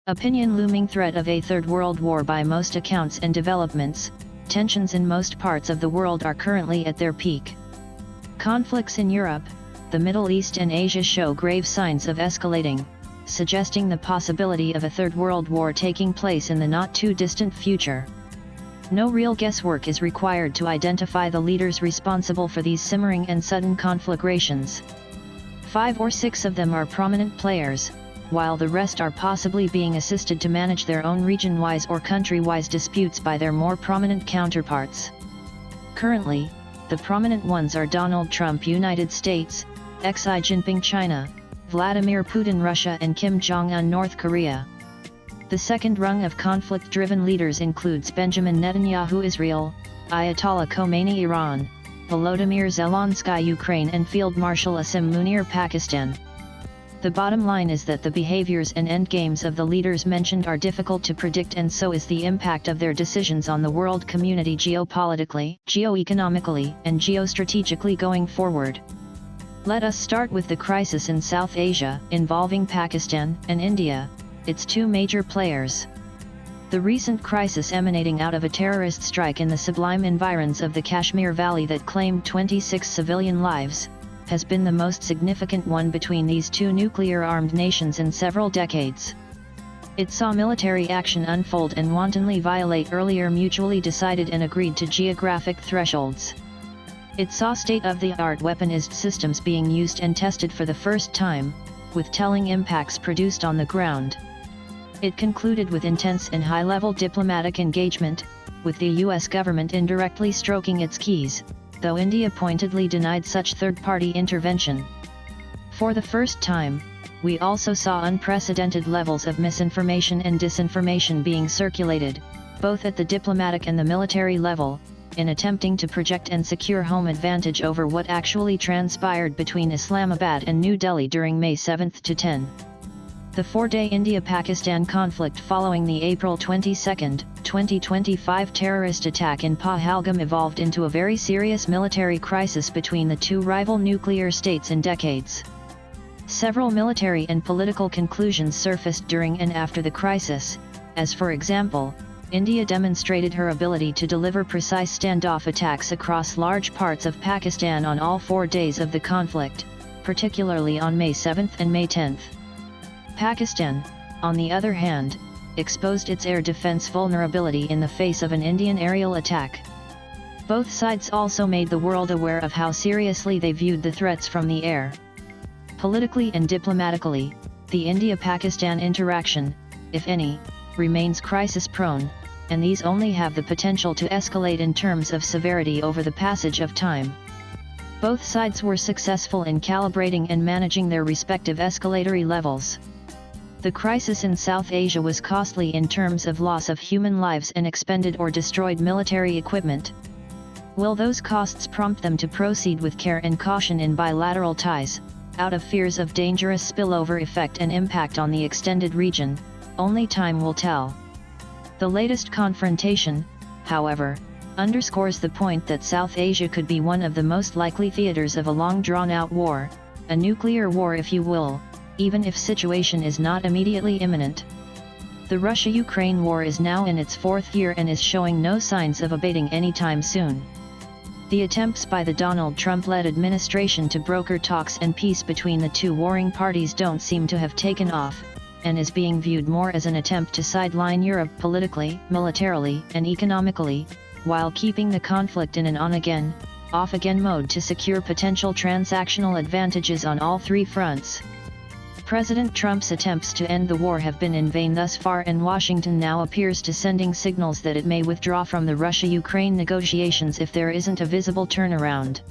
Opinion: looming threat of a Third World War. By most accounts and developments, tensions in most parts of the world are currently at their peak. Conflicts in Europe, the Middle East and Asia show grave signs of escalating, suggesting the possibility of a Third World War taking place in the not-too-distant future. No real guesswork is required to identify the leaders responsible for these simmering and sudden conflagrations. 5 or 6 of them are prominent players, while the rest are possibly being assisted to manage their own region-wise or country-wise disputes by their more prominent counterparts. Currently, the prominent ones are Donald Trump, United States, Xi Jinping, China, Vladimir Putin, Russia, and Kim Jong-un, North Korea. The second rung of conflict-driven leaders includes Benjamin Netanyahu, Israel, Ayatollah Khomeini, Iran, Volodymyr Zelensky, Ukraine, and Field Marshal Asim Munir, Pakistan. The bottom line is that the behaviors and endgames of the leaders mentioned are difficult to predict, and so is the impact of their decisions on the world community geopolitically, geoeconomically, and geostrategically going forward. Let us start with the crisis in South Asia, involving Pakistan and India, its 2 major players. The recent crisis emanating out of a terrorist strike in the sublime environs of the Kashmir Valley that claimed 26 civilian lives, has been the most significant one between these 2 nuclear-armed nations in several decades. It saw military action unfold and wantonly violate earlier mutually decided and agreed to geographic thresholds. It saw state-of-the-art weaponized systems being used and tested for the first time, with telling impacts produced on the ground. It concluded with intense and high-level diplomatic engagement, with the US government indirectly stroking its keys, though India pointedly denied such third-party intervention. For the first time, we also saw unprecedented levels of misinformation and disinformation being circulated, both at the diplomatic and the military level, in attempting to project and secure home advantage over what actually transpired between Islamabad and New Delhi during May 7 to 10. The 4-day India-Pakistan conflict following the April 22, 2025 terrorist attack in Pahalgam evolved into a very serious military crisis between the 2 rival nuclear states in decades. Several military and political conclusions surfaced during and after the crisis, as for example, India demonstrated her ability to deliver precise standoff attacks across large parts of Pakistan on all 4 days of the conflict, particularly on May 7 and May 10. Pakistan, on the other hand, exposed its air defense vulnerability in the face of an Indian aerial attack. Both sides also made the world aware of how seriously they viewed the threats from the air. Politically and diplomatically, the India-Pakistan interaction, if any, remains crisis-prone, and these only have the potential to escalate in terms of severity over the passage of time. Both sides were successful in calibrating and managing their respective escalatory levels. The crisis in South Asia was costly in terms of loss of human lives and expended or destroyed military equipment. Will those costs prompt them to proceed with care and caution in bilateral ties, out of fears of dangerous spillover effect and impact on the extended region? Only time will tell. The latest confrontation, however, underscores the point that South Asia could be one of the most likely theaters of a long drawn-out war, a nuclear war if you will, even if situation is not immediately imminent. The Russia-Ukraine war is now in its 4th year and is showing no signs of abating anytime soon. The attempts by the Donald Trump-led administration to broker talks and peace between the 2 warring parties don't seem to have taken off, and is being viewed more as an attempt to sideline Europe politically, militarily, and economically, while keeping the conflict in an on-again, off-again mode to secure potential transactional advantages on all 3 fronts. President Trump's attempts to end the war have been in vain thus far, and Washington now appears to sending signals that it may withdraw from the Russia-Ukraine negotiations if there isn't a visible turnaround.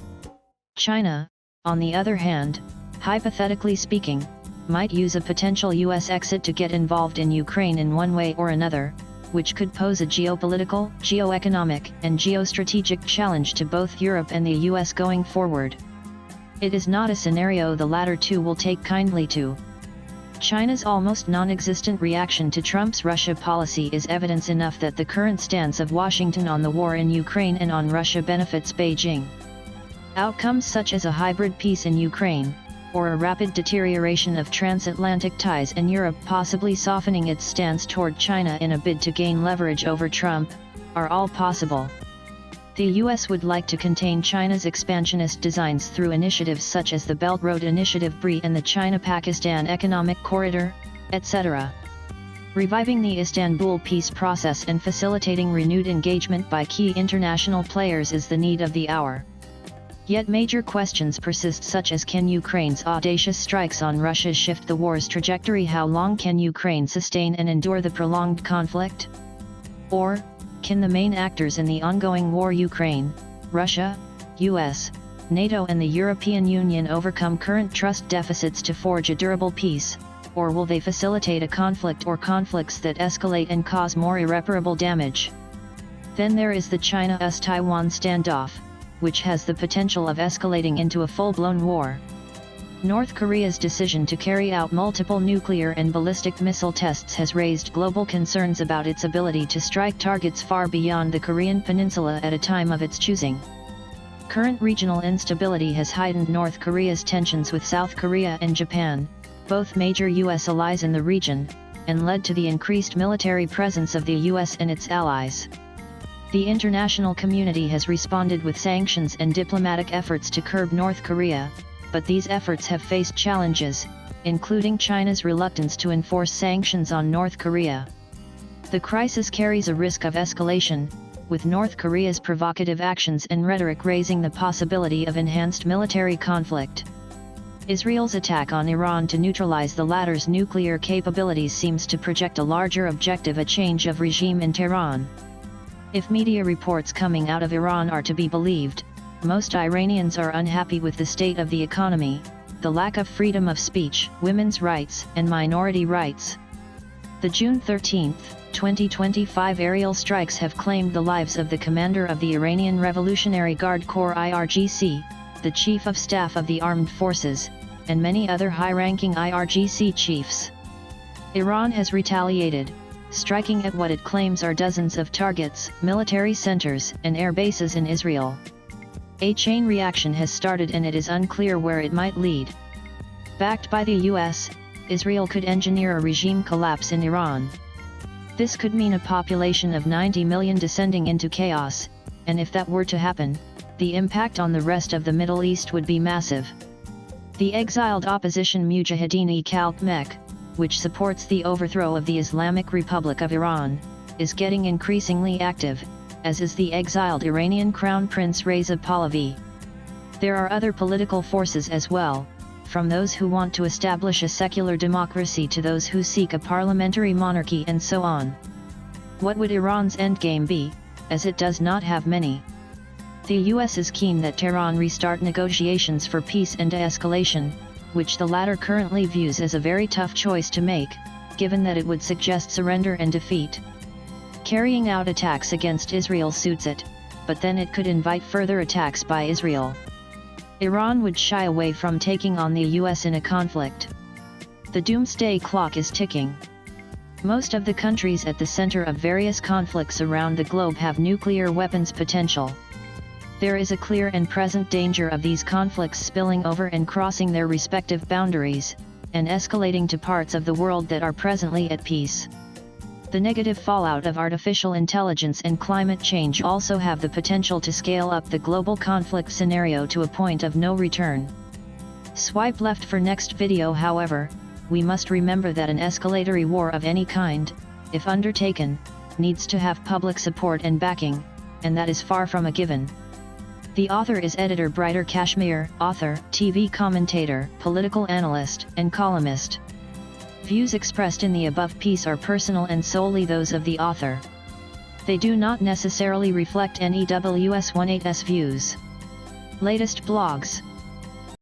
China, on the other hand, hypothetically speaking, might use a potential U.S. exit to get involved in Ukraine in one way or another, which could pose a geopolitical, geoeconomic, and geostrategic challenge to both Europe and the U.S. going forward. It is not a scenario the latter 2 will take kindly to. China's almost non-existent reaction to Trump's Russia policy is evidence enough that the current stance of Washington on the war in Ukraine and on Russia benefits Beijing. Outcomes such as a hybrid peace in Ukraine, or a rapid deterioration of transatlantic ties and Europe possibly softening its stance toward China in a bid to gain leverage over Trump, are all possible. The US would like to contain China's expansionist designs through initiatives such as the Belt Road Initiative BRI and the China-Pakistan Economic Corridor, etc. Reviving the Istanbul peace process and facilitating renewed engagement by key international players is the need of the hour. Yet major questions persist, such as can Ukraine's audacious strikes on Russia shift the war's trajectory? How long can Ukraine sustain and endure the prolonged conflict? Or, can the main actors in the ongoing war, Ukraine, Russia, US, NATO and the European Union, overcome current trust deficits to forge a durable peace, or will they facilitate a conflict or conflicts that escalate and cause more irreparable damage? Then there is the China-US-Taiwan standoff, which has the potential of escalating into a full-blown war. North Korea's decision to carry out multiple nuclear and ballistic missile tests has raised global concerns about its ability to strike targets far beyond the Korean peninsula at a time of its choosing. Current regional instability has heightened North Korea's tensions with South Korea and Japan, both major US allies in the region, and led to the increased military presence of the US and its allies. The international community has responded with sanctions and diplomatic efforts to curb North Korea, but these efforts have faced challenges, including China's reluctance to enforce sanctions on North Korea. The crisis carries a risk of escalation, with North Korea's provocative actions and rhetoric raising the possibility of enhanced military conflict. Israel's attack on Iran to neutralize the latter's nuclear capabilities seems to project a larger objective: a change of regime in Tehran. If media reports coming out of Iran are to be believed, most Iranians are unhappy with the state of the economy, the lack of freedom of speech, women's rights, and minority rights. The June 13, 2025 aerial strikes have claimed the lives of the commander of the Iranian Revolutionary Guard Corps (IRGC), the Chief of Staff of the Armed Forces, and many other high-ranking IRGC chiefs. Iran has retaliated, striking at what it claims are dozens of targets, military centers, and air bases in Israel. A chain reaction has started and it is unclear where it might lead. Backed by the US, Israel could engineer a regime collapse in Iran. This could mean a population of 90 million descending into chaos, and if that were to happen, the impact on the rest of the Middle East would be massive. The exiled opposition Mujahideen-e-Khalq, which supports the overthrow of the Islamic Republic of Iran, is getting increasingly active, as is the exiled Iranian Crown Prince Reza Pahlavi. There are other political forces as well, from those who want to establish a secular democracy to those who seek a parliamentary monarchy and so on. What would Iran's endgame be, as it does not have many? The US is keen that Tehran restart negotiations for peace and de-escalation, which the latter currently views as a very tough choice to make, given that it would suggest surrender and defeat. Carrying out attacks against Israel suits it, but then it could invite further attacks by Israel. Iran would shy away from taking on the US in a conflict. The doomsday clock is ticking. Most of the countries at the center of various conflicts around the globe have nuclear weapons potential. There is a clear and present danger of these conflicts spilling over and crossing their respective boundaries, and escalating to parts of the world that are presently at peace. The negative fallout of artificial intelligence and climate change also have the potential to scale up the global conflict scenario to a point of no return. Swipe left for next video. However, we must remember that an escalatory war of any kind, if undertaken, needs to have public support and backing, and that is far from a given. The author is editor Brighter Kashmir, author, TV commentator, political analyst, and columnist. Views expressed in the above piece are personal and solely those of the author. They do not necessarily reflect NEWS18's views. Latest blogs.